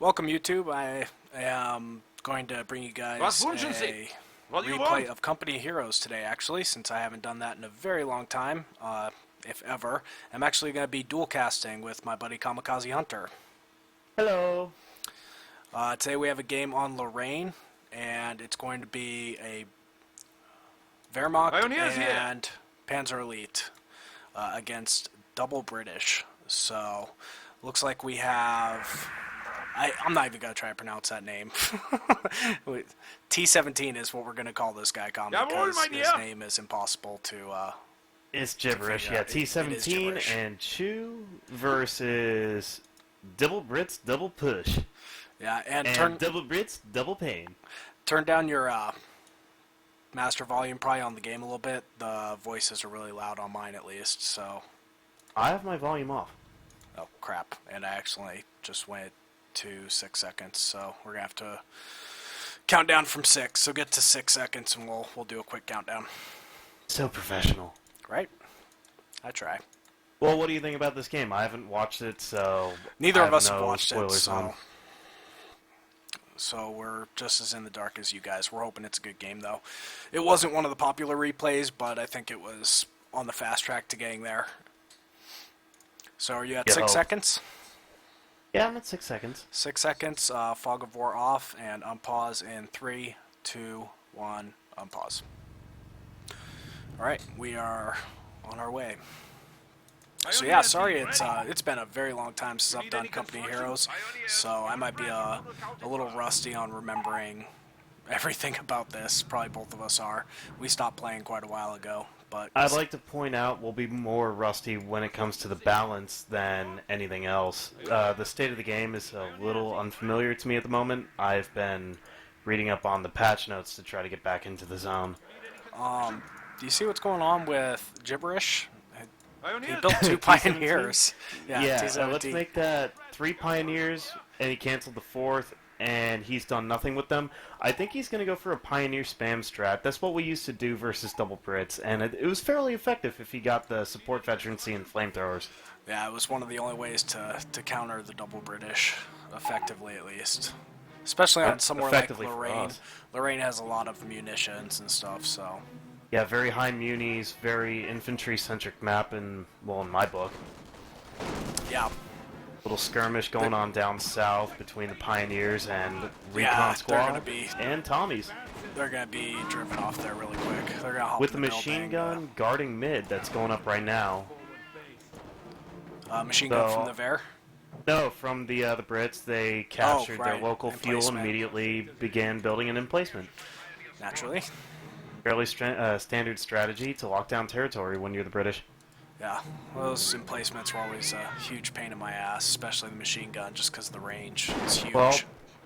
Welcome, YouTube. I am going to bring you guys a replay of Company Heroes today, actually, since I haven't done that in a very long time, if ever. I'm actually going to be dual casting with my buddy Kamikaze Hunter. Hello. Today we have a game on Lorraine, and it's going to be a Wehrmacht and Panzer Elite against double British. So, looks like we have... I'm not even going to try to pronounce that name. T-17 is what we're going to call this guy, Kami, because his name is impossible to... It's gibberish, yeah. T-17 and Chew versus double Brits, double push. Yeah, and double Brits, double pain. Turn down your master volume probably on the game a little bit. The voices are really loud on mine, at least, so... I have my volume off. Oh, crap. And I accidentally just went to 6 seconds, so we're gonna have to count down from 6. So get to 6 seconds, and we'll do a quick countdown. So professional, right? I try. Well, what do you think about this game? I haven't watched it, so neither of us have watched it. So we're just as in the dark as you guys. We're hoping it's a good game, though. It wasn't one of the popular replays, but I think it was on the fast track to getting there. So are you at 6 seconds? Yeah, I'm at 6 seconds. 6 seconds, Fog of War off, and unpause in 3, 2, 1, unpause. Alright, we are on our way. So yeah, sorry it's been a very long time since I've done Company Heroes, so I might be a little rusty on remembering everything about this. Probably both of us are. We stopped playing quite a while ago. But I'd like to point out we'll be more rusty when it comes to the balance than anything else. The state of the game is a little unfamiliar to me at the moment. I've been reading up on the patch notes to try to get back into the zone. Do you see what's going on with gibberish? He built 2 pioneers. Yeah, let's make that 3 pioneers, and he canceled the 4th, and he's done nothing with them. I think he's going to go for a pioneer spam strat. That's what we used to do versus double Brits, and it was fairly effective if he got the support veterancy and flamethrowers. Yeah, it was one of the only ways to counter the double British, effectively at least. Especially on somewhere like Lorraine. Lorraine has a lot of munitions and stuff, so... Yeah, very high munis, very infantry-centric map in my book. Yeah. Little skirmish going on down south between the Pioneers and Recon Squad and Tommies. They're going to be driven off there really quick. They're going to hop with the machine gun guarding mid that's going up right now. Machine gun from the Ver? No, from the Brits. They captured their local fuel and immediately began building an emplacement. Naturally. Fairly standard strategy to lock down territory when you're the British. Yeah, well, those emplacements were always a huge pain in my ass, especially the machine gun, just because the range is huge. Well,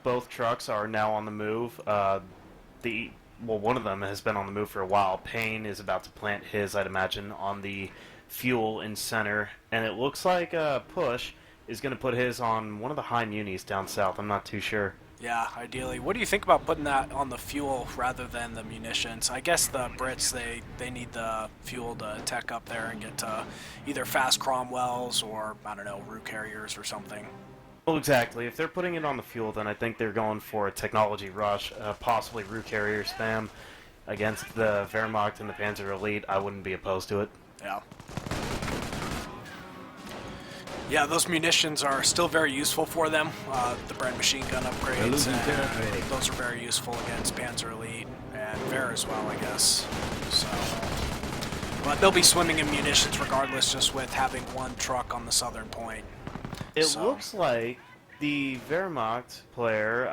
both trucks are now on the move. One of them has been on the move for a while. Payne is about to plant his, I'd imagine, on the fuel in center, and it looks like Push is going to put his on one of the high munis down south. I'm not too sure. Yeah, ideally. What do you think about putting that on the fuel rather than the munitions? I guess the Brits, they need the fuel to tech up there and get to either fast Cromwells or, I don't know, Root Carriers or something. Well, exactly. If they're putting it on the fuel, then I think they're going for a technology rush, possibly Root Carrier spam against the Wehrmacht and the Panzer Elite. I wouldn't be opposed to it. Yeah. Yeah, those munitions are still very useful for them. The Bren machine gun upgrades, and those are very useful against Panzer Elite and Ver as well, I guess. So, but they'll be swimming in munitions regardless, just with having one truck on the southern point. It looks like the Wehrmacht player,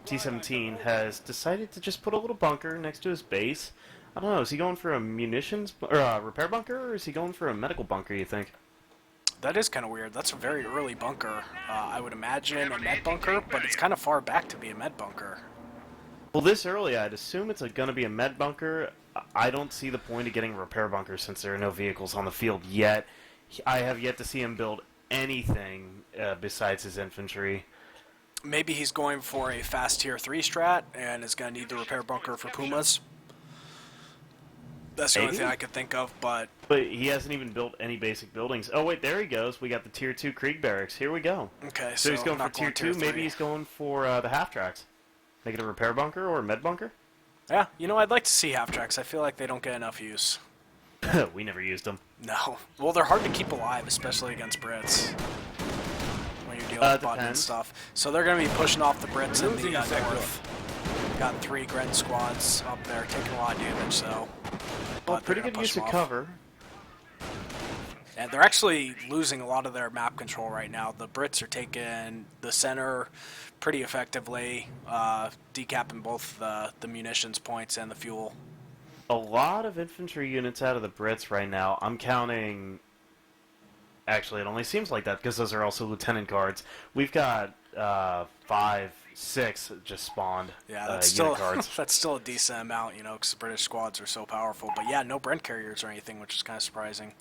T-17, has decided to just put a little bunker next to his base. I don't know, is he going for a munitions or a repair bunker, or is he going for a medical bunker, you think? That is kind of weird. That's a very early bunker. I would imagine a med bunker, but it's kind of far back to be a med bunker. Well, this early, I'd assume it's going to be a med bunker. I don't see the point of getting a repair bunker since there are no vehicles on the field yet. I have yet to see him build anything besides his infantry. Maybe he's going for a fast tier 3 strat and is going to need the repair bunker for Pumas. That's the only Maybe? thing I could think of, but But he hasn't even built any basic buildings. Oh wait, there he goes. We got the Tier 2 Krieg Barracks. Here we go. okay, So he's going for not Tier 2. tier Maybe 3. he's going for the half tracks. Make it a repair bunker or a med bunker? Yeah, you know, I'd like to see half-tracks. I feel like they don't get enough use. We never used them. No. Well, they're hard to keep alive, especially against Brits. When you're dealing with button and Depends. stuff. So they're going to be pushing off the Brits in Losing the a sector. north. Got 3 Gren squads up there taking a lot of damage, so... Well, but pretty they're good gonna use push of them off. cover. And they're actually losing a lot of their map control right now. The Brits are taking the center pretty effectively, decapping both the munitions points and the fuel. A lot of infantry units out of the Brits right now. I'm counting... Actually, it only seems like that because those are also lieutenant guards. We've got 5, 6 just spawned Yeah, that's unit still guards. that's still a decent amount, you know, because the British squads are so powerful. But yeah, no Brent carriers or anything, which is kind of surprising.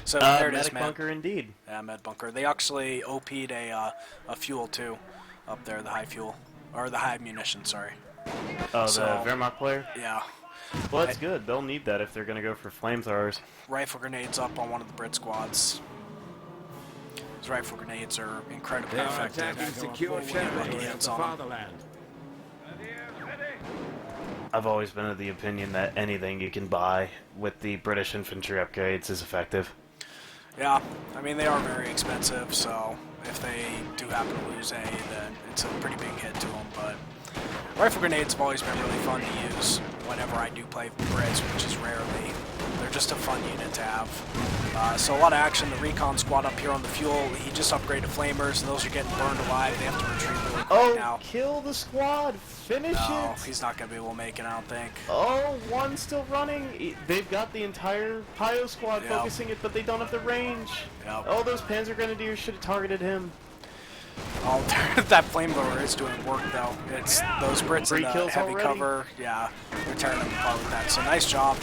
So there it is, medic man. bunker indeed. Yeah, med bunker. They actually OP'd a fuel too, up there, the high fuel or the high munition. Sorry. Oh, So- the Wehrmacht player? Yeah, Well, that's good. They'll need that if they're going to go for flamethrowers. rifle grenades up on one of the Brit squads. Those rifle grenades are incredibly They are effective. attacking secure when you get lucky territory of hits the on 'em. fatherland. I've always been of the opinion that anything you can buy with the British infantry upgrades is effective. Yeah, I mean, they are very expensive, so if they do happen to lose A, then it's a pretty big hit to them. But rifle grenades have always been really fun to use whenever I do play Brits, which is rarely. They're just a fun unit to have. So a lot of action. The recon squad up here on the fuel, he just upgraded flamers, and those are getting burned alive. They have to retreat really quick Oh, now. kill the squad! Finish No, it! he's not going to be able to make it, I don't think. Oh, one's still running. They've got the entire Pio squad Yeah. focusing it, but they don't have the range. Yep. Oh, those Panzer Grenadiers should have targeted him. Oh, that flamethrower is doing work, though. It's those Brits 3 in the kills heavy already? cover. Yeah, they're tearing them apart with that. So nice job.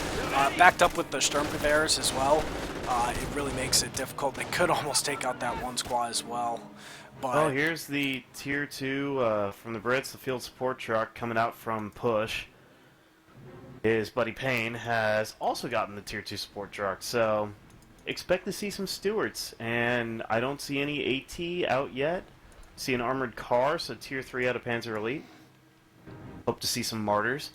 Backed up with the Sturmgewehrs as well. It really makes it difficult. They could almost take out that one squad as well. But Oh, here's the Tier 2 from the Brits, the field support truck coming out from Push. His buddy Payne has also gotten the Tier 2 support truck, so expect to see some Stewarts. And I don't see any AT out yet. See an armored car, so Tier 3 out of Panzer Elite. Hope to see some Martyrs.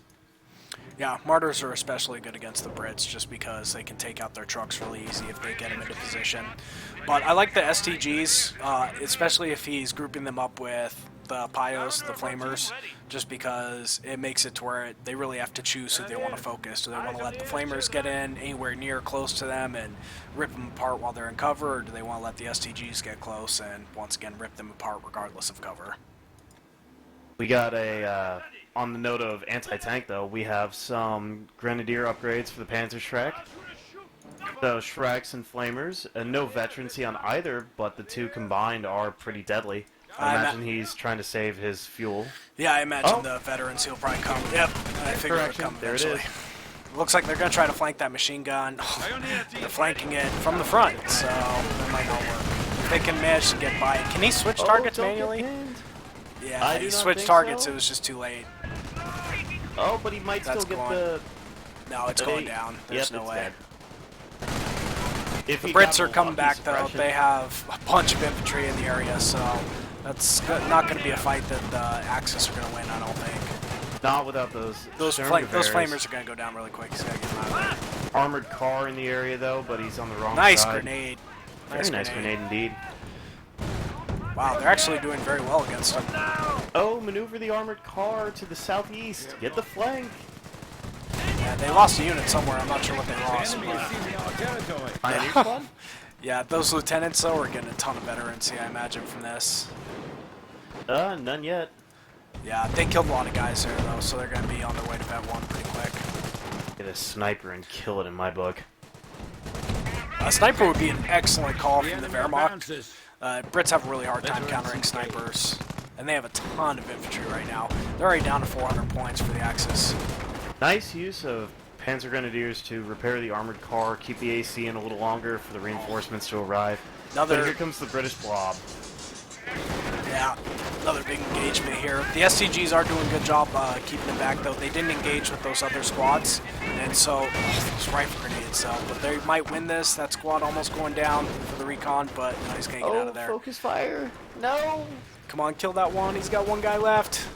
yeah, Martyrs are especially good against the Brits just because they can take out their trucks really easy if they get them into position. But I like the STGs, especially if he's grouping them up with the Pios, the Flamers, just because it makes it to where they really have to choose who they want to focus. Do they want to let the Flamers get in anywhere near close to them and rip them apart while they're in cover, or do they want to let the STGs get close and once again rip them apart regardless of cover? We got a, on the note of anti-tank though, we have some Grenadier upgrades for the Panzer Shrek. So Shreks and Flamers, no veterancy on either, but the two combined are pretty deadly. I imagine he's trying to save his fuel. Yeah, I imagine Oh. the veterans will probably come. Yep, I figured it would Correction, come there it eventually. is. Looks like they're going to try to flank that machine gun. They're flanking it from the front, so that might not work. If they can manage to get by. Can he switch targets don't get manually? pinned. Yeah, I he do not switched think targets. so. It was just too late. Oh, but he might That's still get going- the... No, it's going down. There's Yep, no it's way. dead. If The he Brits got are a coming lucky back, though. suppression- They have a bunch of infantry in the area, so that's not going to be a fight that the Axis are going to win, I don't think. Not without those Those Sturmgewehrs. flamers are going to go down really quick. He's got to get them out of there. Armored car in the area though, but he's on the wrong Nice side. grenade. Very nice grenade indeed. Wow, they're actually doing very well against them. Oh, maneuver the armored car to the southeast. Get the flank. Yeah, they lost a unit somewhere. I'm not sure what they lost. Enemy is But, seizing our territory. Pioneer squad? yeah, those lieutenants, though, are getting a ton of veterancy, I imagine, from this. None yet. Yeah, they killed a lot of guys there, though, so they're going to be on their way to Vet 1 pretty quick. Get a sniper and kill it in my book. A sniper would be an excellent call The from the enemy Wehrmacht. advances. Brits have a really hard time Veterans countering in play. snipers, and they have a ton of infantry right now. They're already down to 400 points for the Axis. Nice use of Panzer Grenadiers to repair the armored car, keep the AC in a little longer for the reinforcements to arrive. Another- But here comes the British blob. Yeah, Another big engagement here. The SCGs are doing a good job keeping it back, though. They didn't engage with those other squads, and so those rifle grenades. But they might win this. That squad almost going down for the recon, but no, he's gonna get out of there. Focus fire! No! Come on, kill that one. He's got one guy left.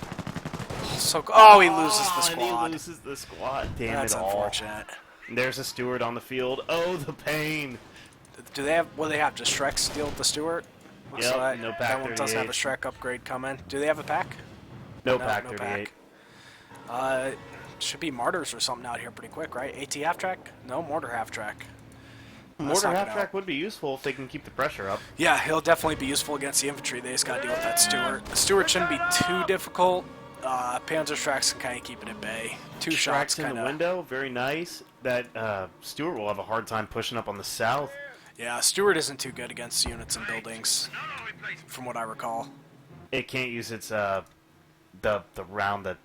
So oh, he loses the squad. He loses the squad. Damn That's it all. unfortunate. There's a steward on the field. Oh, the pain. Do they have? What do they have? Just Shrek steal the Stewart? Yep, So no pack that one doesn't have a 38. Shrek upgrade coming. Do they have a pack? No pack 38. Should be Martyrs or something out here pretty quick, right? AT half track? No, Mortar half track. Mortar half track would be useful if they can keep the pressure up. Yeah, he'll definitely be useful against the infantry. They just got to deal with that Stewart. The Stewart shouldn't be too difficult. Panzer Shreks can kind of keep it at bay. Two shots in the window, very nice. That Stewart will have a hard time pushing up on the south. Yeah, Stewart isn't too good against units and buildings, from what I recall. It can't use its the round that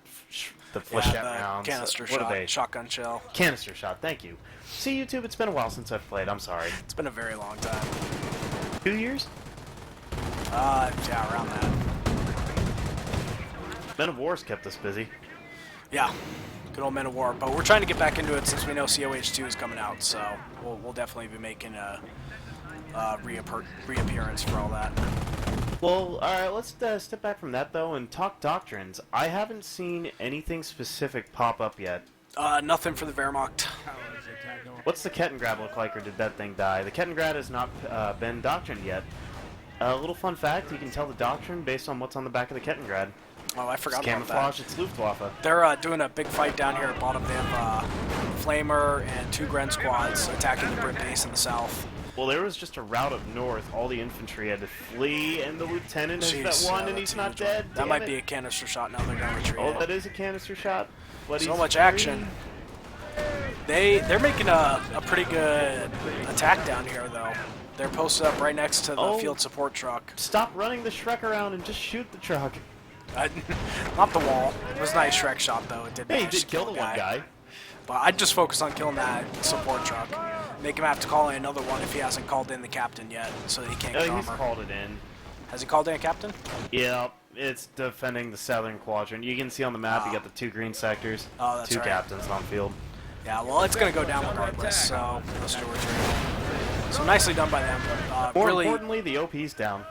the flechette rounds. Canister What are they? Shotgun shell. Canister shot. Thank you. See, YouTube, it's been a while since I've played. I'm sorry. It's been a very long time. 2 years? Yeah, around that. Men of War's kept us busy. Yeah, good old Men of War. But we're trying to get back into it since we know COH2 is coming out, so we'll definitely be making a reappearance for all that. Well, alright, let's step back from that, though, and talk doctrines. I haven't seen anything specific pop up yet. Nothing for the Wehrmacht. What's the Kettengrad look like, or did that thing die? The Kettengrad has not been doctrined yet. A little fun fact, you can tell the doctrine based on what's on the back of the Kettengrad. Oh, I forgot it's about that. camouflage, it's Luftwaffe. They're doing a big fight down here at bottom. They have Flamer and 2 Gren squads attacking the Brit base in the south. Well, there was just a route up north. All the infantry had to flee, and the lieutenant has that one, and he's not dead. That might be a canister shot. Now they're gonna retreat. Oh, that is a canister shot. But so much action. They're making a pretty good attack down here, though. They're posted up right next to the field support truck. Stop running the Shrek around and just shoot the truck. Not the wall. It was a nice Shrek shot, though. It did. Hey, he did kill the one guy. But I'd just focus on killing that support truck. Make him have to call in another one if he hasn't called in the captain yet, so that he can't get armor. He's called it in. Has he called in a captain? Yeah, it's defending the southern quadrant. You can see on the map you got the 2 green sectors. Oh, that's 2 right. captains on field. Yeah, well, it's going to go down regardless, so those stewards are... So nicely done by them. More really, importantly, the OP's down.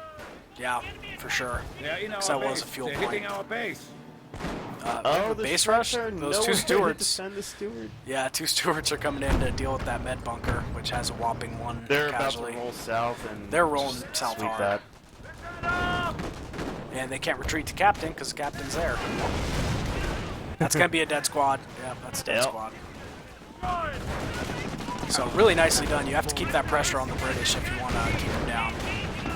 Yeah, for sure. Yeah, you know, that was a fuel point. hitting our base. The base rush? Those 2 stewards. Defend the steward. Yeah, 2 stewards are coming in to deal with that med bunker, which has a whopping 1 They're casualty. about to roll south and they're rolling south sweep hard. that. And they can't retreat to captain because the captain's there. That's going to be a dead squad. Yeah, that's a dead squad. So really nicely done. You have to keep that pressure on the British if you want to keep them down.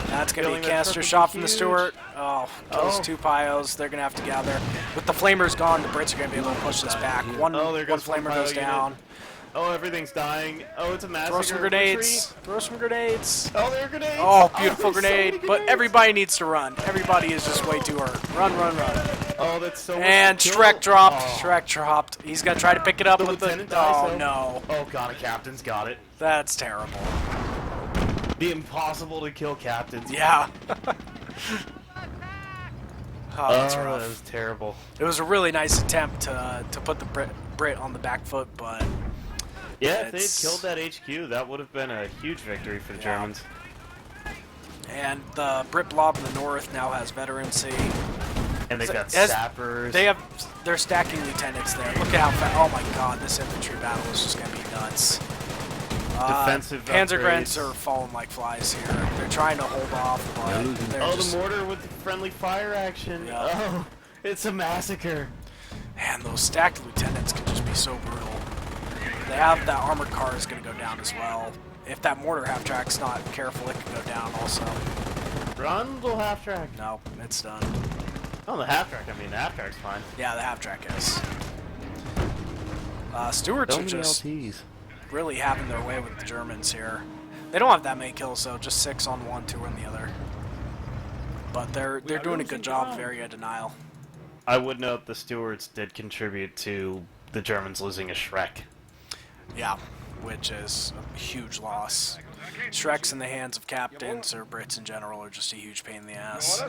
That's going to be a canister shot from the Stewart. Oh, kills 2 Pios. They're going to have to gather. With the Flamers gone, the Brits are going to be able to push this back. One Flamer goes down. Oh, everything's dying. Oh, it's a massacre. Throw some grenades. Throw some grenades. Oh, there are grenades. Oh, beautiful grenade. But everybody needs to run. Everybody is just way too hurt. Run, run, run. Oh, that's so And Shrek dropped. Shrek dropped. He's going to try to pick it up with the... lieutenant Oh, no. Oh, God, a captain's got it. That's terrible. The impossible to kill captains. Yeah. Oh, that's rough. That was terrible. It was a really nice attempt to put the Brit on the back foot, but... Yeah, if they'd killed that HQ, that would have been a huge victory for the Germans. And the Brit blob in the north now has veterancy. And they've got sappers. They're stacking lieutenants there. Look at how fast... Oh my god, this infantry battle is just going to be nuts. Defensive Panzergrens are falling like flies here. They're trying to hold off, but they're just... the mortar with the friendly fire action. Yeah. Oh, it's a massacre. Man, those stacked lieutenants can just be so brutal. They have that armored car is going to go down as well. If that mortar half-track's not careful, it can go down also. Run, little half-track. No, it's done. Oh, the half-track. I mean, the half-track's fine. Yeah, the half-track is. Stewards are just really having their way with the Germans here. They don't have that many kills, though. Just 6 on one, 2 on the other. But they're doing a good job of area denial. I would note the Stewards did contribute to the Germans losing a Shrek. Yeah, which is a huge loss. Shreks in the hands of captains or Brits in general are just a huge pain in the ass.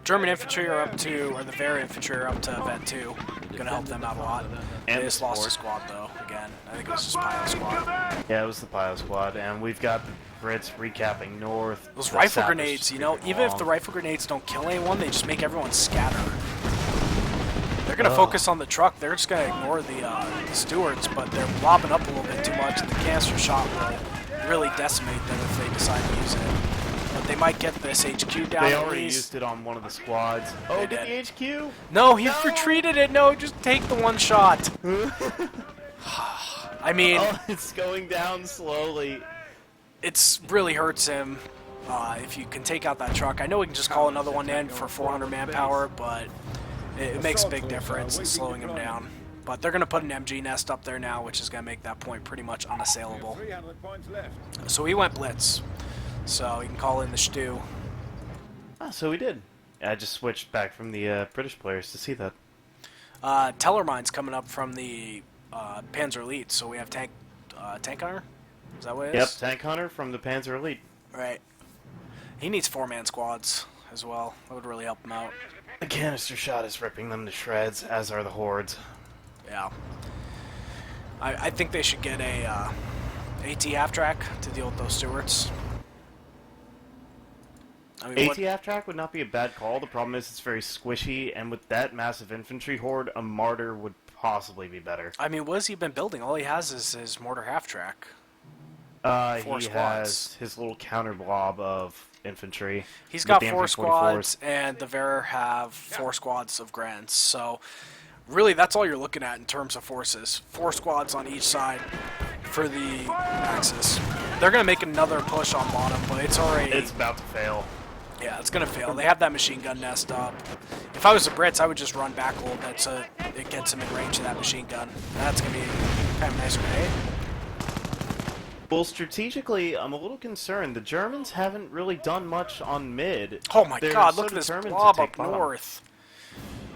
German infantry are up to, or the Wehr infantry are up to Vet 2. Gonna help them out a lot. And They just lost a squad though, again. I think it was just Pile Squad. Yeah, it was the Pile Squad, and we've got the Brits recapping north. Those The rifle sappers grenades, you know, creeping even if along. the rifle grenades don't kill anyone, they just make everyone scatter. They're gonna focus on the truck. They're just gonna ignore the stewards, but they're lobbing up a little bit too much, and the canister shot will really decimate them if they decide to use it. But they might get this HQ down. They at already least. used it on one of the squads. Oh, They did did. the HQ? No, he retreated it. No, just take the one shot. I mean, Oh, it's going down slowly. it's really hurts him if you can take out that truck. I know we can just call another one in for 400 manpower, but it makes a big difference in slowing him down. But they're going to put an MG nest up there now, which is going to make that point pretty much unassailable. 300 points left. So he went blitz. So he can call in the stew. Ah, so we did. I just switched back from the British players to see that. Tellermine's coming up from the Panzer Elite, so we have tank hunter. Is that what it Yep, is? Tank Hunter from the Panzer Elite. Right. He needs 4-man squads as well. That would really help him out. The canister shot is ripping them to shreds, as are the hordes. Yeah. I think they should get a AT half-track to deal with those stewards. I mean, AT half-track would not be a bad call. The problem is it's very squishy, and with that massive infantry horde, a martyr would possibly be better. I mean, what has he been building? All he has is his mortar half-track. Four He squads. has his little counter blob of infantry. He's with got the 4 MP44s. squads, and the Wehr have 4 squads of Grants. So, really, that's all you're looking at in terms of forces. 4 squads on each side for the Axis. They're going to make another push on bottom, but it's already... It's about to fail. Yeah, it's going to fail. They have that machine gun nest up. If I was the Brits, I would just run back a little bit so it gets them in range of that machine gun. That's going to be kind of a nice grenade. Well, strategically, I'm a little concerned. The Germans haven't really done much on mid. Oh my They're god, so look at this determined to blob take up bottom. north.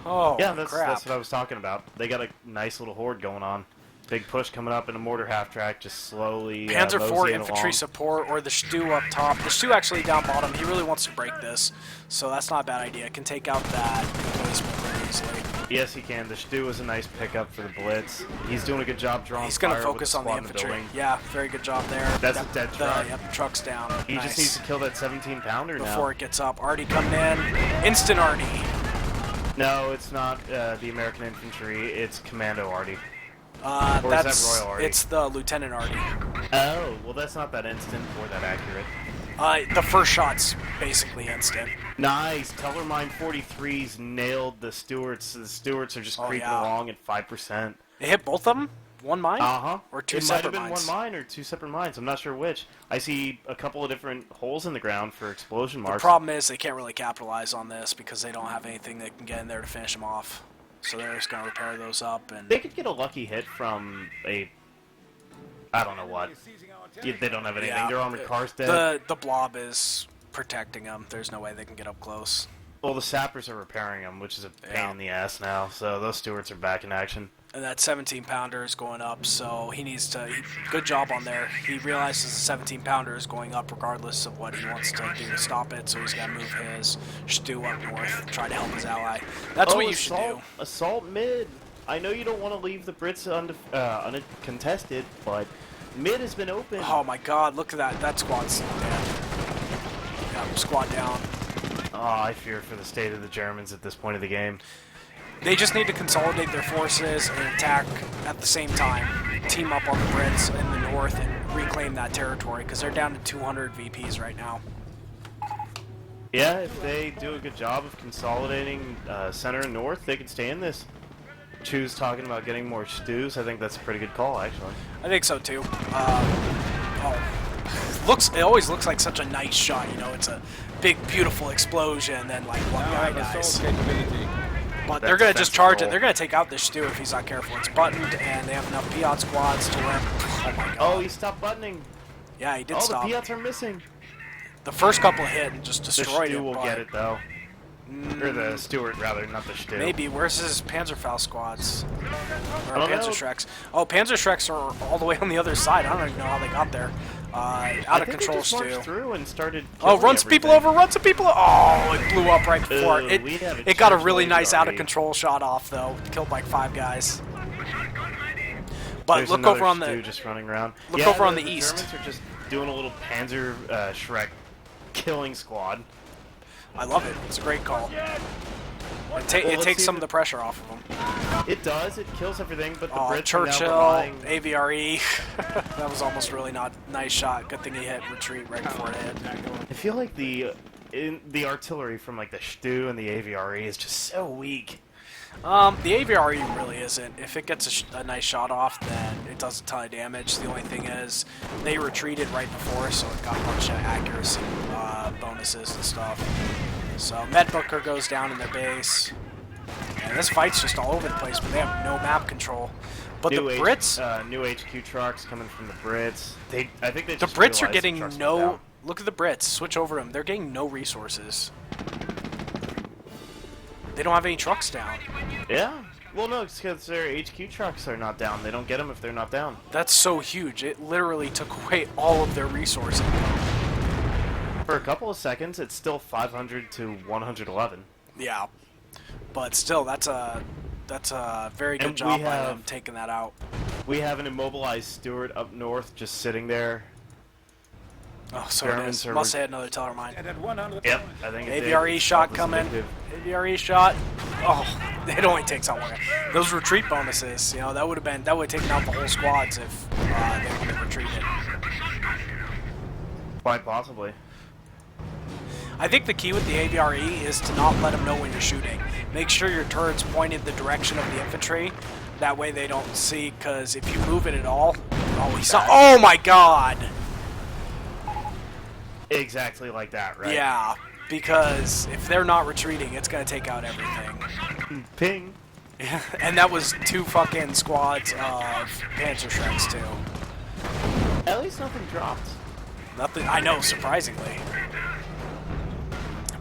Oh, Yeah, crap. that's what I was talking about. They got a nice little horde going on. Big push coming up in a mortar half-track, just slowly Panzer IV moseying infantry along. support, or the Stu up top. The Stu actually down bottom. He really wants to break this, so that's not a bad idea. Can take out that emplacement very easily. Yes, he can. The Stu is a nice pickup for the Blitz. He's doing a good job drawing He's going to fire focus with on the squad in infantry. building. Yeah, very good job there. That's a dead truck. Yep, truck's down. He Nice. just needs to kill that 17-pounder now. Before it gets up. Artie coming in. Instant Artie. No, it's not the American infantry. It's Commando Artie. Or is that That's Royal Artie? it's the Lieutenant Artie. Oh, well, that's not that instant or that accurate. The first shot's basically instant. Nice. Tellermine 43s nailed the Stewarts. The Stewarts are just Oh, creeping yeah. along at 5%. It hit both of them? One mine? Uh-huh. Or two it might have separate been mines? one mine or 2 separate mines. I'm not sure which. I see a couple of different holes in the ground for explosion The marks. problem is they can't really capitalize on this because they don't have anything that can get in there to finish them off. So they're just going to repair those up. And They could get a lucky hit from a... I don't know what. Yeah, they don't have anything. Yeah. Their armored car's dead. the blob is protecting them. There's no way they can get up close. Well, the sappers are repairing them, which is a pain Yeah. in the ass now. So those Stewarts are back in action. And that 17-pounder is going up, so he needs to... good job on there. He realizes the 17-pounder is going up regardless of what he wants to do to stop it, so he's got to move his Stu up north, try to help his ally. That's what you should do. Assault mid. I know you don't want to leave the Brits uncontested, but mid has been open. Oh my god, look at that. That squad's dead. Yeah, squad down. Oh, I fear for the state of the Germans at this point of the game. They just need to consolidate their forces and attack at the same time. Team up on the Brits in the north and reclaim that territory, because they're down to 200 VPs right now. Yeah, if they do a good job of consolidating center and north, they could stay in this. Chu's talking about getting more stews. I think that's a pretty good call, actually. I think so too. It always looks like such a nice shot, you know, it's a big, beautiful explosion, and then like one guy dies. But they're going to just charge it. They're going to take out this Stu if he's not careful. It's buttoned, and they have enough Piat squads to where... Oh my god. Oh, he stopped buttoning. Yeah, he did Oh, stop. the Piats are missing. The first couple hit and just The destroyed Stu it. will but get it, though. Or the Stewart, rather, not the Stu. Maybe. Where's his Panzerfaust squads? Or I don't know. Panzer Shreks. Oh, Panzer Shreks are all the way on the other side. I don't even know how they got there. Out of control just marched stew. through and started. Oh, run some people over, run some people over. Oh, it blew up right before. It got a really nice out of control shot off, though. Killed like 5 guys. But There's look over on stew the just running around. Look over on the the east. Germans are just doing a little Panzer Shrek killing squad. I love it. It's a great call. It takes some of the pressure off of them. It does. It kills everything, but the Brits Churchill, are now relying... AVRE. That was almost really not nice shot. Good thing he hit retreat right before it hit. I feel like the artillery from like the Stu and the AVRE is just so weak. The AVRE really isn't. If it gets a nice shot off, then it does a ton of damage. The only thing is, they retreated right before, so it got a bunch of accuracy bonuses and stuff. So Medbooker goes down in their base. And this fight's just all over the place, but they have no map control. But the Brits... new HQ trucks coming from the Brits. I think they the just Brits are getting the no... Look at the Brits. Switch over them. They're getting no resources. They don't have any trucks down. Yeah. Well, no, it's because their HQ trucks are not down. They don't get them if they're not down. That's so huge. It literally took away all of their resources. For a couple of seconds, it's still 500 to 111. Yeah. But still, that's a very good job by them taking that out. We have an immobilized Stewart up north just sitting there. Oh, so it is. Must have had another teller mine. Yep, I think it AVRE did. shot coming. AVRE shot. Oh, it only takes out one guy. Those retreat bonuses, you know, that would have taken out the whole squads if they would have retreated. Quite possibly. I think the key with the AVRE is to not let them know when you're shooting. Make sure your turret's pointed the direction of the infantry. That way they don't see, because if you move it at all... Oh, he's not... Oh my god! Exactly like that, right? Yeah, because if they're not retreating, it's going to take out everything. Ping! And that was 2 fucking squads of Panzer Shreks, too. At least nothing dropped. Nothing... I know, surprisingly.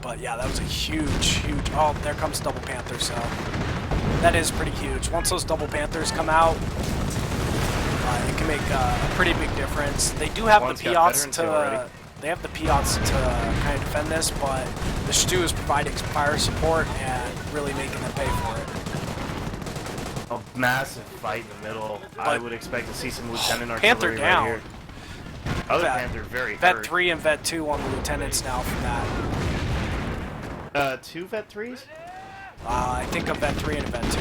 But yeah, that was a huge... Oh, there comes Double Panther, so... That is pretty huge. Once those Double Panthers come out, it can make a pretty big difference. They do have the Piats to... They have the Piats to kind of defend this, but the Stu is providing some fire support and really making them pay for it. A massive fight in the middle. I would expect to see some lieutenant artillery Panther down. right here. Other Panther very Vet hurt. 3 and Vet 2 on the lieutenants now for that. 2 Vet 3s? I think a Vet 3 and a Vet 2.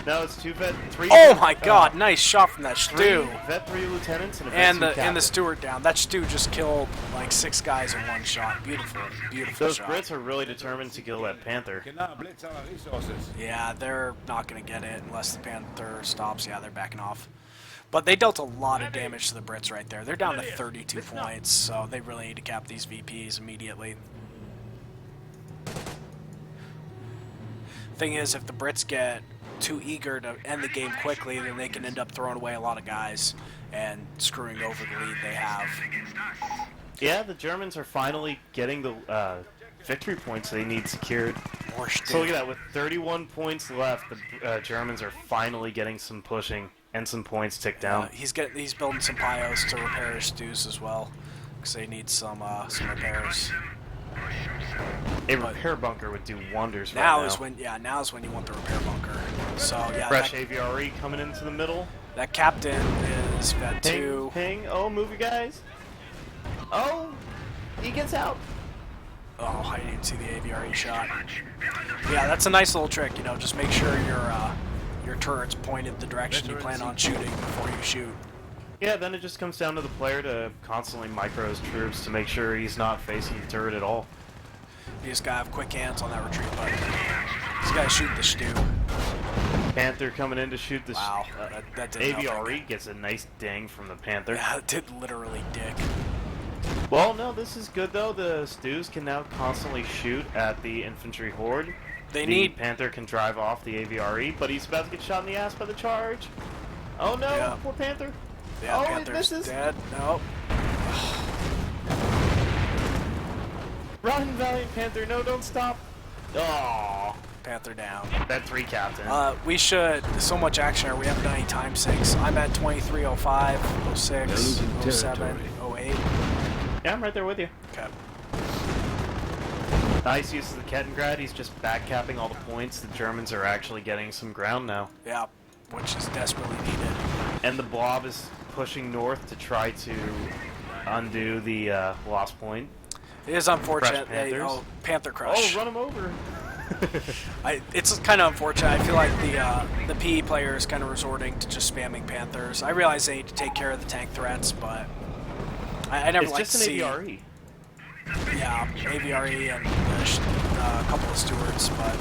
No, it's 2 Vet 3. Oh my god, nice shot from that Stu. Vet 3 lieutenants and a Vet 2 captain. And the Stewart down. That Stu just killed like 6 guys in one shot. Beautiful, beautiful Those shot. Brits are really determined to kill that Panther. Yeah, they're not going to get it unless the Panther stops. Yeah, they're backing off. But they dealt a lot of damage to the Brits right there. They're down to 32 points, so they really need to cap these VPs immediately. Thing is, if the Brits get too eager to end the game quickly, then they can end up throwing away a lot of guys and screwing over the lead they have. Yeah, the Germans are finally getting the victory points they need secured. So look at that, with 31 points left, the Germans are finally getting some pushing and some points ticked down. He's building some Pios to repair his Stews as well, because they need some repairs. A repair bunker would do wonders right now. Now is when you want the repair bunker. So yeah, fresh AVRE coming into the middle. That captain is Vet 2. Ping, oh, move you guys. Oh, he gets out. Oh, I didn't even see the AVRE shot. Yeah, that's a nice little trick, you know, just make sure your turret's pointed the direction you plan on shooting before you shoot. Yeah, then it just comes down to the player to constantly micro his troops to make sure he's not facing the turret at all. You just gotta have quick hands on that retreat button. He's gotta shoot the Stu. Panther coming in to shoot the Wow, that did AVRE nothing. gets a nice ding from the Panther. Yeah, it did literally dick. Well, no, this is good though. The Stews can now constantly shoot at the infantry horde. The Panther can drive off the AVRE, but he's about to get shot in the ass by the charge. Oh no, yeah. Poor Panther. Yeah, oh, Panther's dead. Nope. Run, Valiant Panther. No, don't stop. Oh, Panther down. That 3 captain. We should. There's so much action here. We haven't done any time sinks. I'm at 23:05, 06, 07, 08. Yeah, I'm right there with you. Okay. Nice use of the Kettengrad. He's just backcapping all the points. The Germans are actually getting some ground now. Yeah, which is desperately needed. And the blob is pushing north to try to undo the lost point. It is unfortunate. Panthers. Panther Crush. Oh, run him over. It's kind of unfortunate. I feel like the PE player is kind of resorting to just spamming Panthers. I realize they need to take care of the tank threats, but I never It's like just to an see. AVRE. Yeah, AVRE and a couple of stewards, but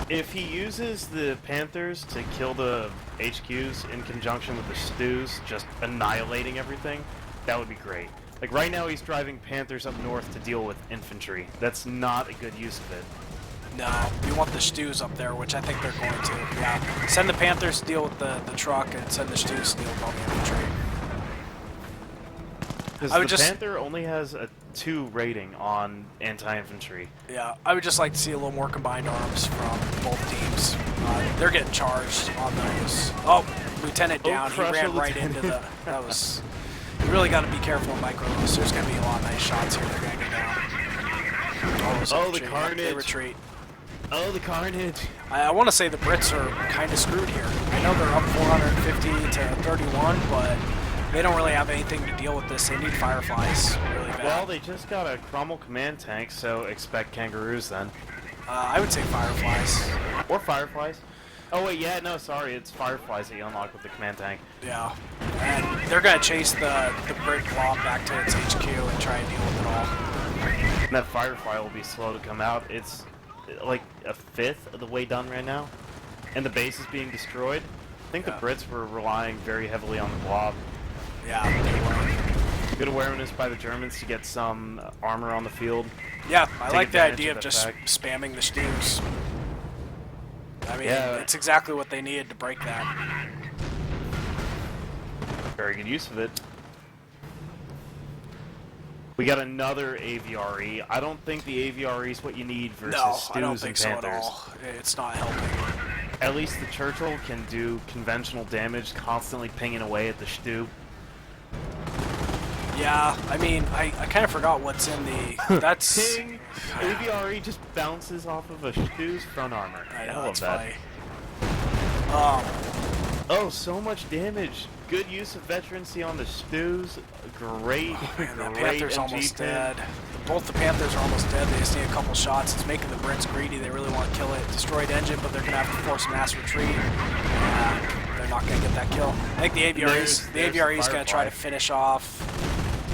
If he uses the Panthers to kill the HQs in conjunction with the Stews, just annihilating everything, that would be great. Like right now he's driving Panthers up north to deal with infantry. That's not a good use of it. no, you want the Stews up there, which I think they're going to. Yeah, send the Panthers to deal with the truck, and send the Stews to deal with all the infantry. Because the Panther only has a 2 rating on anti-infantry. Yeah, I would just like to see a little more combined arms from both teams. They're getting charged on those. Oh, Lieutenant down. He ran right into the. That was. You really got to be careful in micros. There's going to be a lot of nice shots here. They're going to go down. Oh, the carnage. They retreat. Oh, the carnage. I want to say the Brits are kind of screwed here. I know they're up 450 to 31, but they don't really have anything to deal with this. They need Fireflies really bad. Well, they just got a Cromwell command tank, so expect kangaroos then. I would say Fireflies. Or Fireflies. Oh wait, yeah, no, sorry, it's Fireflies that you unlock with the command tank. Yeah, and they're going to chase the Brit blob back to its HQ and try and deal with it all. And that Firefly will be slow to come out. It's like a fifth of the way done right now. And the base is being destroyed. I think the Brits were relying very heavily on the blob. Yeah, they were. Good awareness by the Germans to get some armor on the field. Yeah, I like the advantage idea of of the just fact. spamming the Stews. I mean, Yeah. it's exactly what they needed to break that. Very good use of it. We got another AVRE. I don't think the AVRE is what you need versus No, Stews I don't think and so at Panthers. all. It's not helping. At least the Churchill can do conventional damage, constantly pinging away at the Stew. Yeah, I mean, I kind of forgot what's in the... That's... Ping! AVRE just bounces off of a Stew's front armor. I know, love that's that. funny. Oh, so much damage. Good use of veterancy on the Stews. Great, Man, that great Panther's MG almost pin. dead. Both the Panthers are almost dead. They just need a couple shots. It's making the Brits greedy. They really want to kill it. Destroyed engine, but they're going to have to force mass retreat. They're not going to get that kill. I think the AVRE's going to try to finish off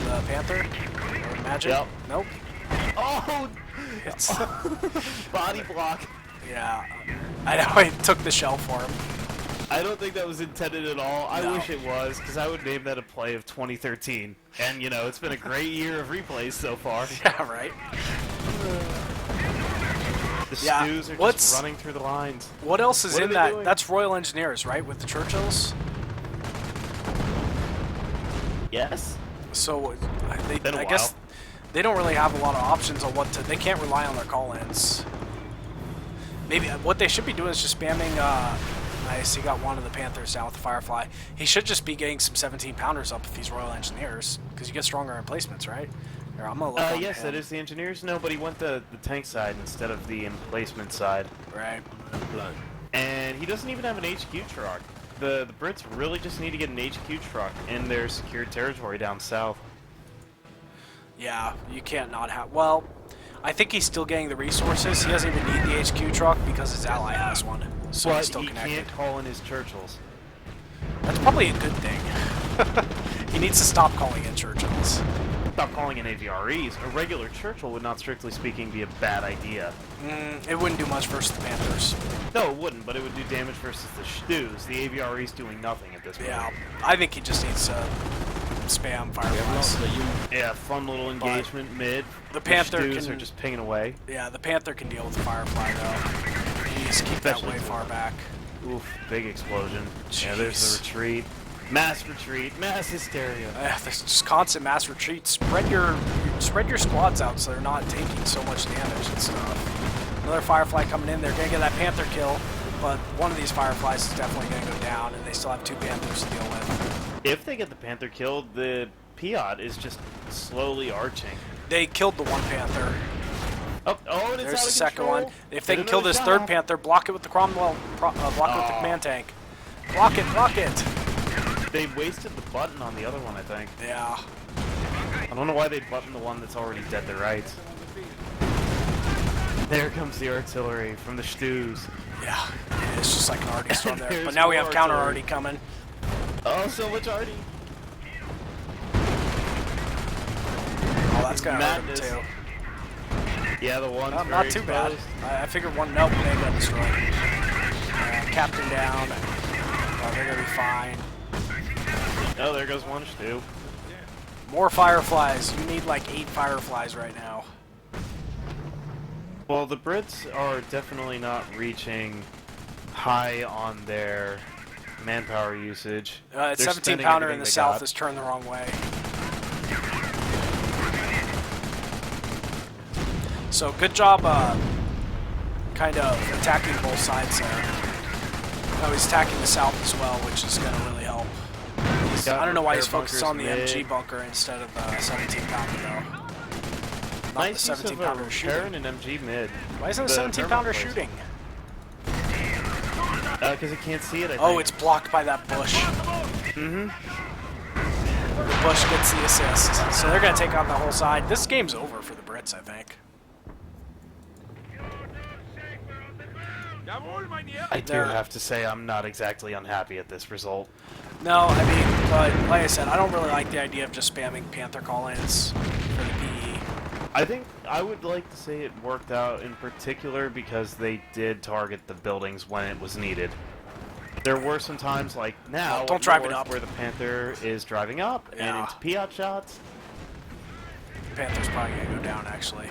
the Panther. I would imagine. Yep. Nope. Oh! It's... Body block. Yeah. I know, I took the shell for him. I don't think that was intended at all. I No. wish it was, because I would name that a play of 2013. And, you know, it's been a great year of replays so far. Yeah, right? The Yeah, Stews are what's- just running through the lines. What else is What are in they that? doing? That's Royal Engineers, right? With the Churchills? Yes? So, Been a I guess they don't really have a lot of options on what to... They can't rely on their call-ins. Maybe what they should be doing is just spamming... Nice, he got one of the Panthers down with the Firefly. He should just be getting some 17-pounders up if he's Royal Engineers, because you get stronger emplacements, right? Here, I'm gonna look on Yes, him. that is the engineers. No, but he went the tank side instead of the emplacement side. Right. And he doesn't even have an HQ truck. The Brits really just need to get an HQ truck in their secured territory down south. Yeah, you can't not have... Well, I think he's still getting the resources. He doesn't even need the HQ truck because his ally has one. So But he's still he connected. can't call in his Churchills. That's probably a good thing. He needs to stop calling in Churchills. Stop calling in AVREs. A regular Churchill would not, strictly speaking, be a bad idea. It wouldn't do much versus the Panthers. No, it wouldn't, but it would do damage versus the Stews. The AVRE's doing nothing at this point. Yeah, I think he just needs to spam Fireflies. Yeah, fun little engagement mid. the Panther Stews can- are just pinging away. Yeah, the Panther can deal with the Firefly, though. He needs to keep that Especially way far back. Oof, big explosion. Yeah, there's Jeez. the retreat. Mass retreat, mass hysteria. There's just constant mass retreat. Spread your squads out so they're not taking so much damage and stuff. Another Firefly coming in. They're going to get that Panther kill, but one of these Fireflies is definitely going to go down, and they still have two Panthers to deal with. If they get the Panther killed, the Piat is just slowly arching. They killed the one Panther. Oh, and it's There's out the of second control. one. If they can Get kill another this shot. third Panther, block it with the Cromwell. Block it with the command tank. Block it, block it. They wasted the button on the other one, I think. Yeah. I don't know why they'd button the one that's already dead to rights. There comes the artillery from the stews. Yeah. It's just like an arty storm there. There's But now we have more counter artillery. arty coming. Oh, so much arty. Oh, that's gonna hurt him Madness. too. Yeah, the one's Not very too bad. exposed. I figured one. Nope, they got destroyed. Captain down. Oh, they're gonna be fine. Oh, there goes one stew. More fireflies. You need like 8 fireflies right now. Well, the Brits are definitely not reaching high on their manpower usage. It's They're 17 spending pounder in everything the they south got. is turned the wrong way. So good job kind of attacking both sides there. Oh, he's attacking the south as well, which is going to really help. I don't know why he's focused on the MG bunker instead of the 17 pounder though. Not Nice the 17 use of pounder a shooting. repair and an MG mid. Why isn't the The 17 Wehrmacht pounder plays. shooting? Because it can't see it, I think. Oh, it's blocked by that bush. Mm-hmm. The bush gets the assist. So they're going to take out the whole side. This game's over for the Brits, I think. I do They're- have to say I'm not exactly unhappy at this result. No, I mean, but like I said, I don't really like the idea of just spamming Panther call-ins for the PE. I think I would like to say it worked out in particular because they did target the buildings when it was needed. There were some times like now, Well, don't up drive it north up. where the Panther is driving up and Yeah. into Piat shots. Panther's probably going to go down, actually.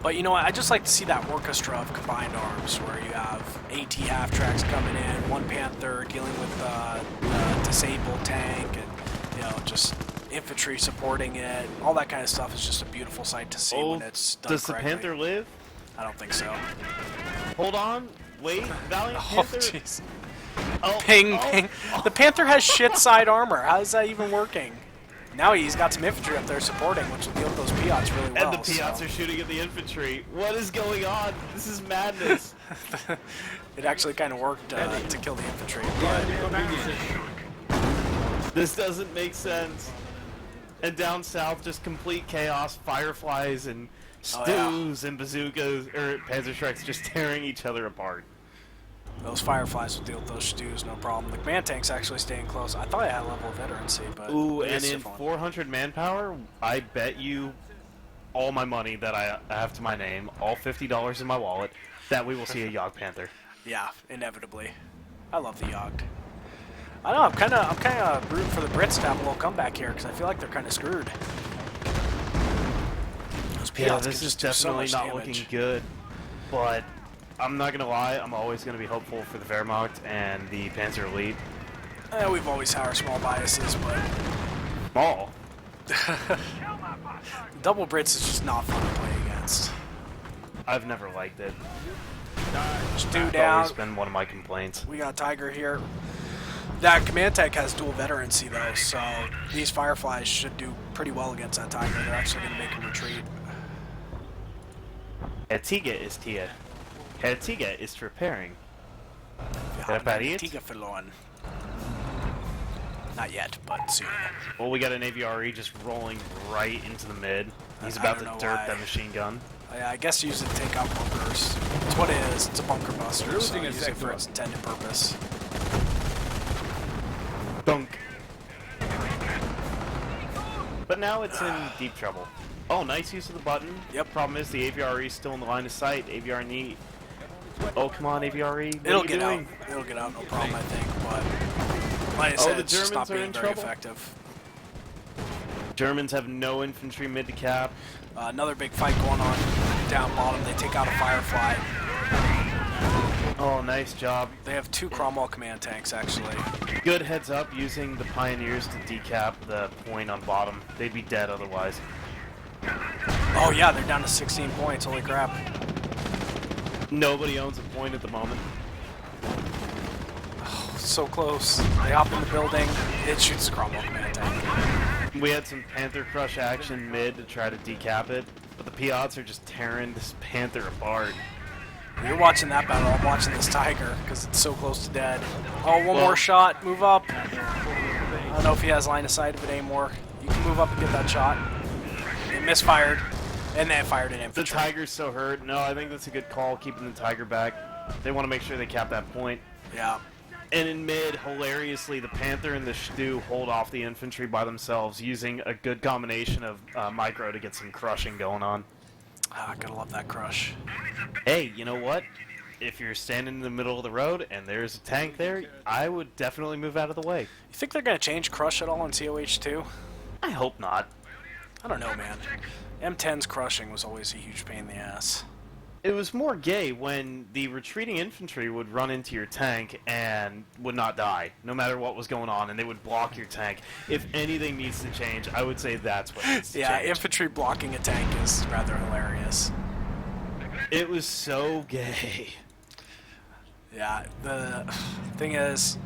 But you know what? I just like to see that orchestra of combined arms where you have AT half-tracks coming in, one Panther dealing with a disabled tank, and, you know, just infantry supporting it. All that kind of stuff is just a beautiful sight to see when it's done does correctly. the Panther live? I don't think so. Hold on, wait, Valiant Oh, Panther. jeez. Oh, Ping, oh, ping. oh. The Panther has shit side armor. How is that even working? Now he's got some infantry up there supporting, which will deal with those Piats really well. And the Piats are shooting at the infantry. What is going on? This is madness. It actually kind of worked to kill the infantry. This doesn't make sense. And down south, just complete chaos, fireflies and Oh, yeah. stews and bazookas, or Panzerschrecks just tearing each other apart. Those fireflies will deal with those stews, no problem. The command tank's actually staying close. I thought I had a level of veterancy, but Ooh, it and is in different. 400 manpower, I bet you all my money that I have to my name, all $50 in my wallet, that we will see a Yogg Panther. Yeah, inevitably. I love the Yogg. I know. I'm kind of rooting for the Brits to have a little comeback here because I feel like they're kind of screwed. Those Yeah, Piats this can is just do so definitely much not damage. looking good, but I'm not gonna lie, I'm always gonna be hopeful for the Wehrmacht and the Panzer Elite. We've always had our small biases, but Small. double Brits is just not fun to play against. I've never liked it. Stew It's down. always been one of my complaints. We got Tiger here. That command tank has dual veterancy though, so these Fireflies should do pretty well against that Tiger. They're actually going to make him retreat. Tiga is Tia. Tiga is repairing. Wir Ja, haben bei einen Ried? Tiger verloren. Not yet, but soon. Well, we got an AVRE just rolling right into the mid. He's I about to don't know derp why. that machine gun. I guess use it to take out bunkers. That's what it is. It's a bunker buster, so Losing a use it for sector. its intended purpose. Dunk. But now it's in deep trouble. Oh, nice use of the button. Yep. Problem is the AVRE is still in the line of sight. AVR neat. Oh, come on, AVRE. What It'll are you get doing? out. It'll get out, no problem, I think. But like I Oh, said, the it's just not Germans are being in very trouble? effective. Germans have no infantry mid to cap. Another big fight going on down bottom. They take out a Firefly. Oh, nice job. They have 2 Cromwell command tanks, actually. Good heads up using the Pioneers to decap the point on bottom. They'd be dead otherwise. Oh yeah, they're down to 16 points. Holy crap. Nobody owns a point at the moment. So close. They hop in the building. It shoots the Cromwell command tank. We had some Panther Crush action mid to try to decap it, but the Piots are just tearing this Panther apart. You're watching that battle. I'm watching this Tiger because it's so close to dead. Oh, one more shot. Move up. I don't know if he has line of sight of it anymore. You can move up and get that shot. It misfired. And then fired an infantry. The Tiger's so hurt. No, I think that's a good call, keeping the Tiger back. They want to make sure they cap that point. Yeah. And in mid, hilariously, the Panther and the Stu hold off the infantry by themselves, using a good combination of micro to get some crushing going on. Ah, gotta love that crush. Hey, you know what? If you're standing in the middle of the road and there's a tank there, I would definitely move out of the way. You think they're gonna change crush at all in COH2? I hope not. I don't know, man. M10's crushing was always a huge pain in the ass. It was more gay when the retreating infantry would run into your tank and would not die, no matter what was going on, and they would block your tank. If anything needs to change, I would say that's what needs to change. Infantry blocking a tank is rather hilarious. It was so gay. Yeah, the thing is,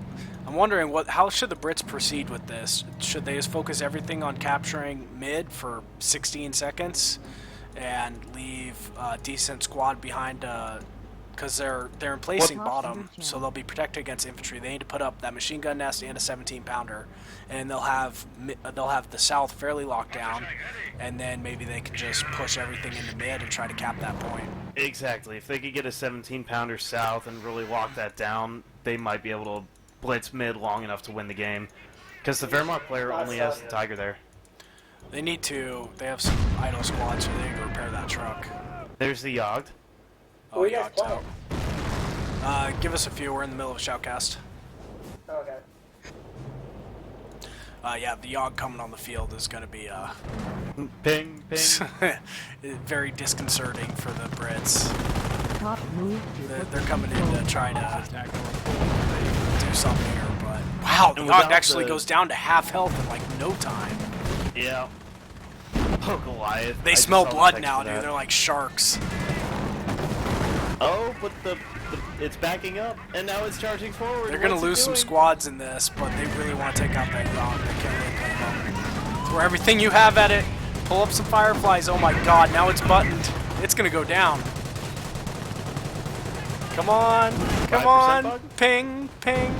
I'm wondering how should the Brits proceed with this? Should they just focus everything on capturing mid for 16 seconds and leave a decent squad behind? Because they're emplacing bottom, so they'll be protected against infantry. They need to put up that machine gun nest and a 17-pounder, and they'll have the south fairly locked down, and then maybe they can just push everything into mid and try to cap that point. Exactly. If they could get a 17-pounder south and really lock that down, they might be able to blitz mid long enough to win the game, because the Wehrmacht player only has the Tiger there. They need to. They have some idle squads, so they need to repair that truck. There's the Yogd. Oh, Yogd's out. Give us a few. We're in the middle of a shoutcast. Okay. Yeah, the Yogd coming on the field is going to be Ping, ping. very disconcerting for the Brits. Top move. They're coming in to try to do something here, but wow, the Yogd actually goes down to half health in like no time. Yeah. Oh, Goliath. They smell blood now, dude. They're like sharks. Oh, but it's backing up, and now it's charging forward. They're going to lose some squads in this, but they really want to take out that Yogd. They can't really blame them. Throw everything you have at it. Pull up some fireflies. Oh my god, now it's buttoned. It's going to go down. Come on. Come on. Bug? Ping, ping.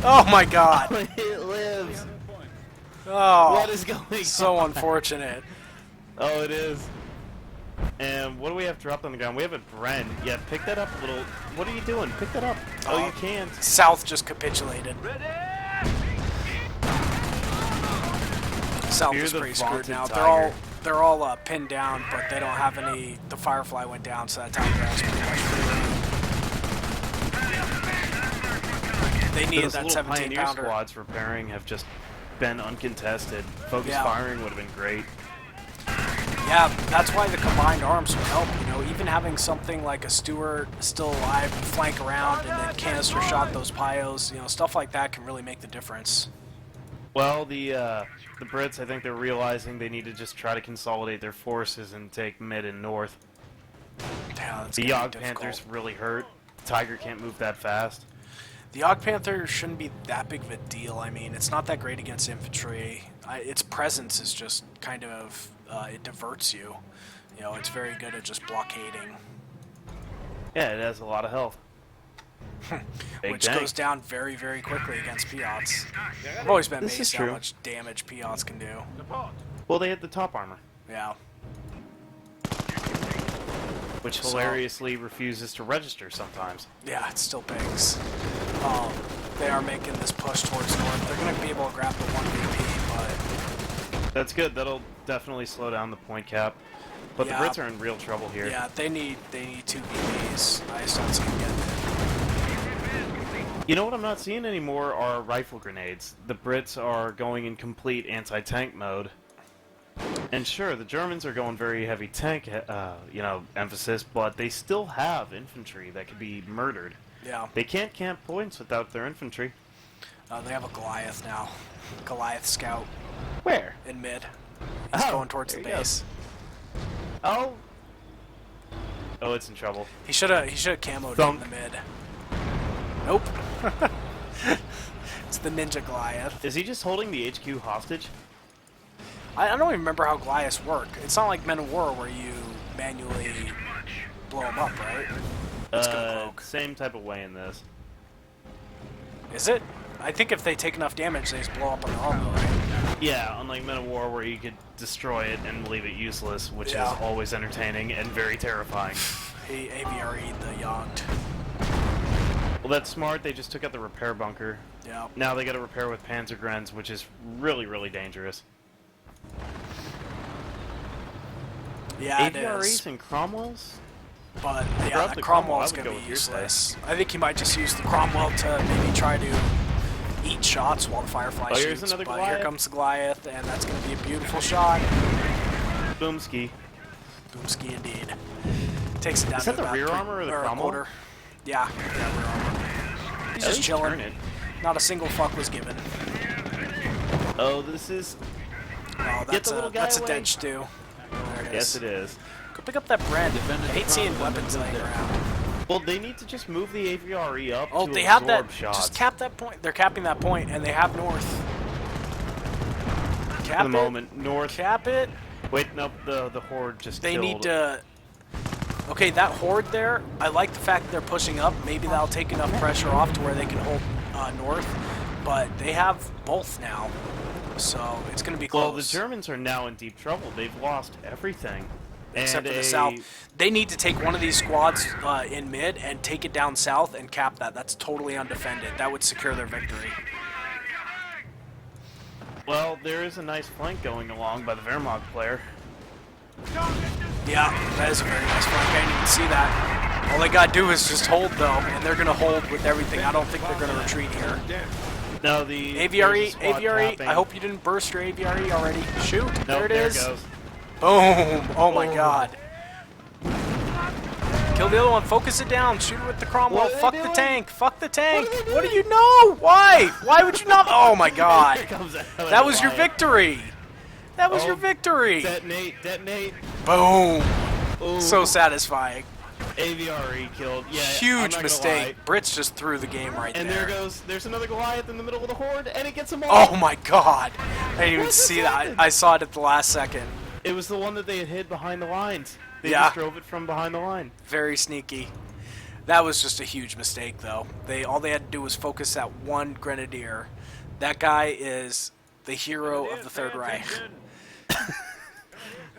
Oh my god. It lives. Oh, What is going on? so unfortunate. Oh, it is. And what do we have dropped on the ground? We have a Bren. Yeah, pick that up a little. What are you doing? Pick that up. Oh, you can't. South just capitulated. South is pretty screwed now. They're all pinned down, but they don't have any. The Firefly went down, so that Tiger is pretty much free. They needed that 17-pounder. Squads repairing have just been uncontested. Focus firing would have been great. Yeah, that's why the combined arms would help. You know, even having something like a Stewart still alive, flank around, and then canister shot those Pios. You know, stuff like that can really make the difference. Well, the Brits, I think they're realizing they need to just try to consolidate their forces and take mid and north. Yeah, that's The gonna Yogg be Panthers difficult. really hurt. Tiger can't move that fast. The Yogg Panther shouldn't be that big of a deal. I mean, it's not that great against infantry. Its presence is just kind of, it diverts you. You know, it's very good at just blockading. Yeah, it has a lot of health. Which goes down very, very quickly against Piots. I've always been This is amazed how true. much damage Piots can do. Well, they had the top armor, Yeah. which So- hilariously refuses to register sometimes. Yeah, it still pings. They are making this push towards north. They're going to be able to grab the 1 VP, but That's good. That'll definitely slow down the point cap. But Yeah. the Brits are in real trouble here. yeah, they need 2 VPs. I just don't see them getting it. You know what I'm not seeing anymore are rifle grenades. The Brits are going in complete anti-tank mode. And sure, the Germans are going very heavy tank, emphasis, but they still have infantry that could be murdered. Yeah. They can't camp points without their infantry. They have a Goliath now. Goliath scout Where? in mid. He's Oh, going towards the there you go. base. Oh! Oh, it's in trouble. He should have camoed Thump. in the mid. Nope. It's the Ninja Goliath. Is he just holding the HQ hostage? I don't even remember how Goliaths work. It's not like Men of War where you manually blow them up, right? It's gonna cloak. Same type of way in this. Is it? I think if they take enough damage, they just blow up on their own, right? Yeah, unlike Men of War where you could destroy it and leave it useless, which is always entertaining and very terrifying. He AVRE'd the yacht. Well, that's smart. They just took out the repair bunker. Yeah. Now they got to repair with Panzergrens, which is really, really dangerous. Yeah, it AVREs is. and Cromwells? But yeah, Drop that the Cromwell's I would gonna go be with your useless. I think he might just use the Cromwell to maybe try to eat shots while the Firefly Oh, here's shoots. another But Goliath. here comes the Goliath, and that's gonna be a beautiful shot. Boomski. Boomski indeed. Takes it down Is to that the about rear three- armor or the a Cromwell? quarter. Yeah, rear armor. He's At just least chilling. turn it. Not a single fuck was given. Oh, this is... Oh, Get that's the little a guy that's away. a dead stew. There it is. Yes, it is. Go pick up that brand. I hate seeing weapons laying around. Well, they need to just move the AVRE up Oh, to they have absorb that. shots. Just cap that point. They're capping that point, and they have north. Cap For the it. moment. North. Cap it. Wait, nope, the Horde just They killed. need to. Okay, that horde there. I like the fact that they're pushing up. Maybe that'll take enough pressure off to where they can hold north. But they have both now, so it's going to be close. Well, the Germans are now in deep trouble. They've lost everything. Except And for the south. They need to take one of these squads in mid and take it down south and cap that. That's totally undefended. That would secure their victory. Well, there is a nice flank going along by the Wehrmacht player. Yeah, that is a very nice flank. I didn't even see that. All they gotta do is just hold, though, and they're gonna hold with everything. I don't think they're gonna retreat here. No, the AVRE, there's a squad AVRE. tapping. I hope you didn't burst your AVRE already. Shoot, Nope, there it is. Goes. Boom! Oh my God. Kill the other one. Focus it down. Shoot it with the Cromwell. What are they Fuck the doing? tank. Fuck the tank. What are they What do you know? Why? Why would you not? Oh my God. Here comes another That was your Goliath. victory. That was Oh, your victory. Detonate, detonate. Boom. Ooh. So satisfying. AVRE killed. Yeah, I'm Huge not gonna mistake. lie. Brits just threw the game right And there. there goes. There's another Goliath in the middle of the Horde, and it gets them all. Oh my God. I didn't even What just see that. happened? I saw it at the last second. It was the one that they had hid behind the lines. They Yeah. just drove it from behind the line. Very sneaky. That was just a huge mistake, though. All they had to do was focus that one grenadier. That guy is the hero of the Third Reich.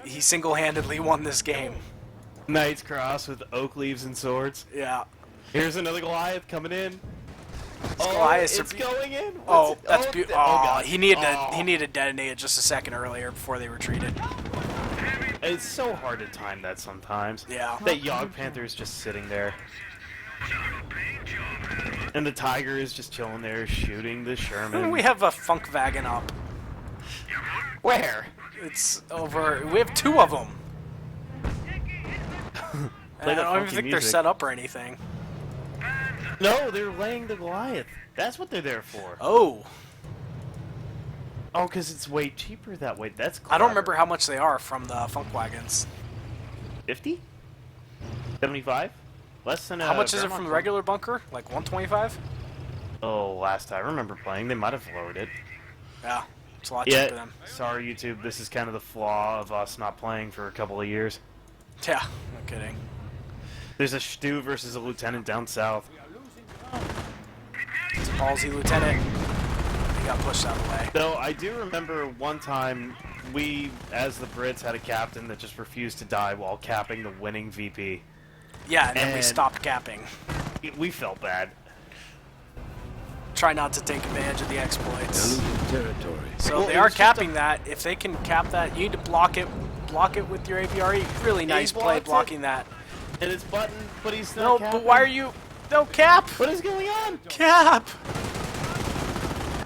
He single-handedly won this game. Knight's Cross with oak leaves and swords. Yeah. Here's another Goliath coming in. Oh, Goliaths are it's going in. Oh, What's it- that's oh, beautiful. oh, Oh, God. he needed Oh. to detonate it just a second earlier before they retreated. It's so hard to time that sometimes. Yeah. That Yogg Panther is just sitting there. And the Tiger is just chilling there shooting the Sherman. We have a Funk wagon up. Where? It's over. We have two of them. Play I the don't even funky think they're music. set up or anything. No, they're laying the Goliath. That's what they're there for. Oh. Oh, because it's way cheaper that way. That's clever. I don't remember how much they are from the Funk wagons. 50? 75? Less than How much is it Wehrmacht from the one. regular bunker? Like 125? Oh, last I remember playing, they might have lowered it. Yeah. It's a lot cheaper Yeah, than. sorry YouTube, this is kind of the flaw of us not playing for a couple of years. Yeah, no kidding. There's a Stu versus a lieutenant down south. It's a ballsy lieutenant. He got pushed out of the way. Though I do remember one time we, as the Brits, had a captain that just refused to die while capping the winning VP. Yeah, and then we And- stopped capping. We felt bad. Try not to take advantage of the exploits. Territory. So Well, they it are was just capping that. If they can cap that, you need to block it with your AVRE. Really nice play blocked it. blocking that. And it's button, but he's No, not but capping. why are you... No, cap! What is going on? Cap!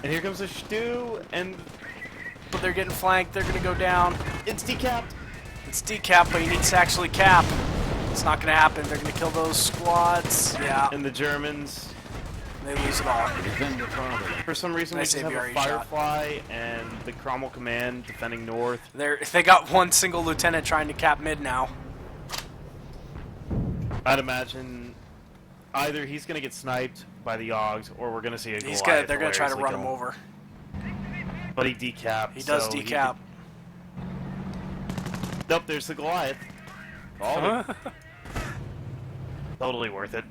And here comes a Stu, and But they're getting flanked. They're going to go down. it's decapped. It's decapped, but he needs to actually cap. It's not going to happen. They're going to kill those squads. Yeah, And the Germans, they lose it all. Defend the father. for some reason, Nice we just have a AVRE shot. Firefly and the Cromwell Command defending north. They got one single lieutenant trying to cap mid now. I'd imagine either he's going to get sniped by the Yoggs, or we're going to see a Goliath They're going to try to hilariously run kill him over. But he decapped. He does so decap. Nope, there's the Goliath. Called it. Totally worth it.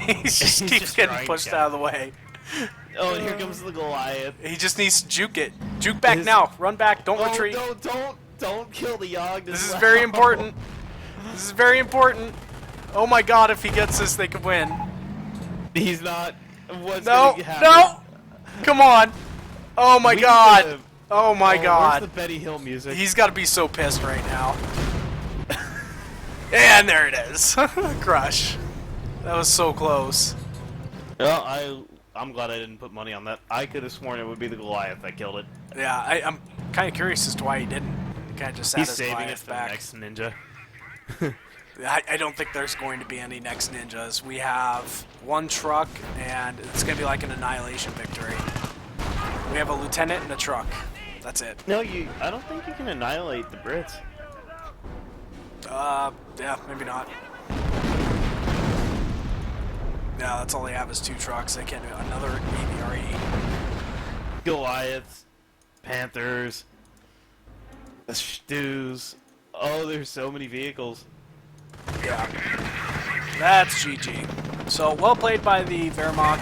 He just He's keeps just getting trying pushed to- out of the way. Oh, and here comes the Goliath. He just needs to juke it. Juke back His- now. Run back. Don't Oh, retreat. don't kill the Yogg. This is very important. This is very important. Oh my god, if he gets this, they could win. He's not. What's No, gonna happen? no! Come on. Oh my We god. need to- Oh my Where's god. the Betty Hill music? He's got to be so pissed right now. And there it is. Crush. That was so close. Well, I'm glad I didn't put money on that. I could have sworn it would be the Goliath that killed it. Yeah, I'm kind of curious as to why he didn't. He kind of just sat He's his saving it Goliath for the back. next ninja. I don't think there's going to be any next ninjas. We have one truck, and it's going to be like an annihilation victory. We have a lieutenant and a truck. That's it. No, I don't think you can annihilate the Brits. Yeah, maybe not. Yeah, that's all they have is 2 trucks. They can't do another AVRE. Goliaths, Panthers, the Stews. Oh, there's so many vehicles. Yeah. That's GG. So, well played by the Wehrmacht.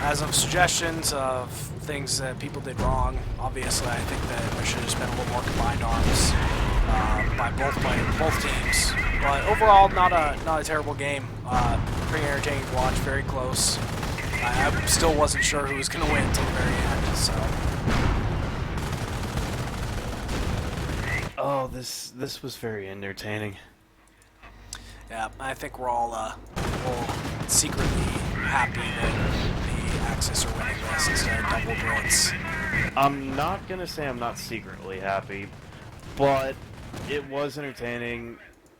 As of suggestions of things that people did wrong, obviously I think that there should have just been a little more combined arms by both teams. But overall, not a terrible game. Pretty entertaining to watch, very close. I still wasn't sure who was going to win until the very end, so... Oh, this was very entertaining. Yeah, I think we're all secretly happy that the Axis are winning this instead of double Brits. I'm not gonna say I'm not secretly happy, but it was entertaining.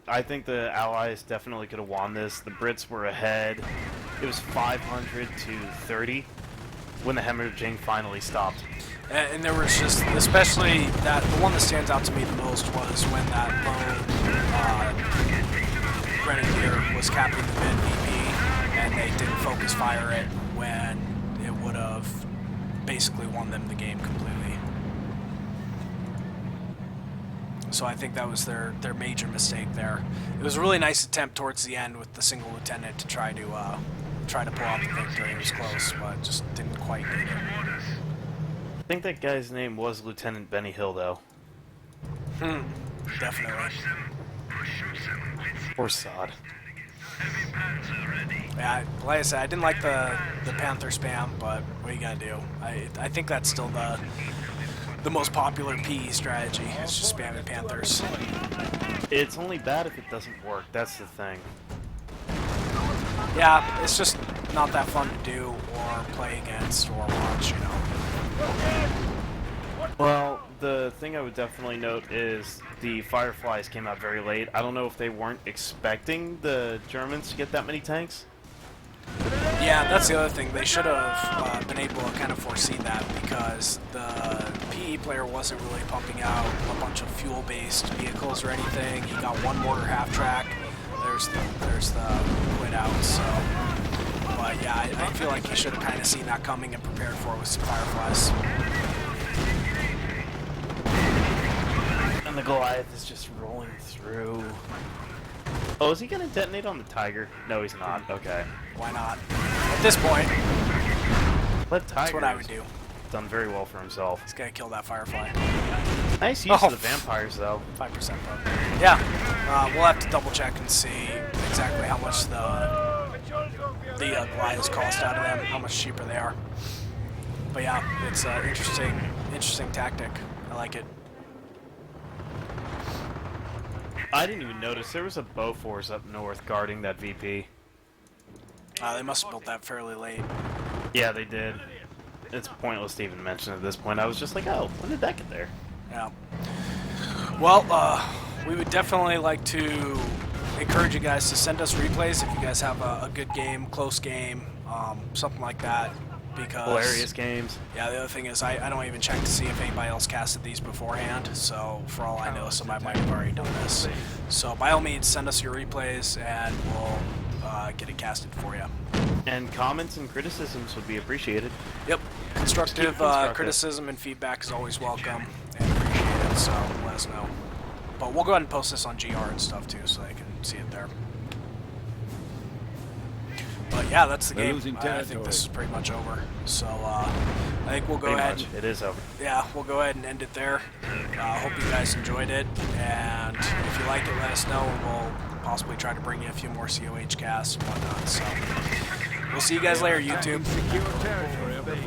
I think the Allies definitely could have won this. The Brits were ahead. It was 500 to 30 when the hemorrhaging finally stopped. And there was just, especially that, the one that stands out to me the most was when that lone Grenadier was capping the mid VP, and they didn't focus fire it when it would have basically won them the game completely. So I think that was their major mistake there. It was a really nice attempt towards the end with the single lieutenant to try to pull out the victory. It was close, but just didn't quite get it. I think that guy's name was Lieutenant Benny Hill, though. Definitely. Poor sod. Yeah, like I said, I didn't like the Panther spam, but what are you gonna do? I think that's still the most popular PE strategy. It's just spamming Panthers. It's only bad if it doesn't work. That's the thing. Yeah, it's just not that fun to do or play against or watch, you know. Well, the thing I would definitely note is the Fireflies came out very late. I don't know if they weren't expecting the Germans to get that many tanks. Yeah, that's the other thing. They should have been able to kind of foresee that because the PE player wasn't really pumping out a bunch of fuel-based vehicles or anything. He got one mortar half-track. There's the quit out, so... But yeah, I feel like he should have kind of seen that coming and prepared for it with some Fireflies. And the Goliath is just rolling through. Oh, is he going to detonate on the Tiger? No, he's not. Okay. Why not? At this point, Let Tiger. that's what I would do. Done very well for himself. He's gonna kill that Firefly. Nice use Oh. of the vampires, though. 5% bug. Yeah, we'll have to double check and see exactly how much the Goliaths cost out of them, how much cheaper they are. But yeah, it's an interesting tactic. I like it. I didn't even notice there was a Bofors up north guarding that VP. They must have built that fairly late. Yeah, they did. It's pointless to even mention at this point. I was just like, oh, when did that get there? Yeah. Well, we would definitely like to encourage you guys to send us replays if you guys have a good game, close game, something like that. Because Hilarious games. yeah, the other thing is I don't even check to see if anybody else casted these beforehand. So for all I know, somebody might have already done this. So by all means, send us your replays and we'll get it casted for you. And comments and criticisms would be appreciated. Yep. Constructive constructive. criticism and feedback is always welcome and appreciated. so let us know. But we'll go ahead and post this on GR and stuff too, so they can see it there. But yeah, that's the They're game. losing I think this is pretty much over. So I think we'll go Pretty ahead. much. It is over. Yeah, we'll go ahead and end it there. Hope you guys enjoyed it, and if you liked it, let us know, and we'll possibly try to bring you a few more COH casts and whatnot. So we'll see you guys later, YouTube. Secure territory.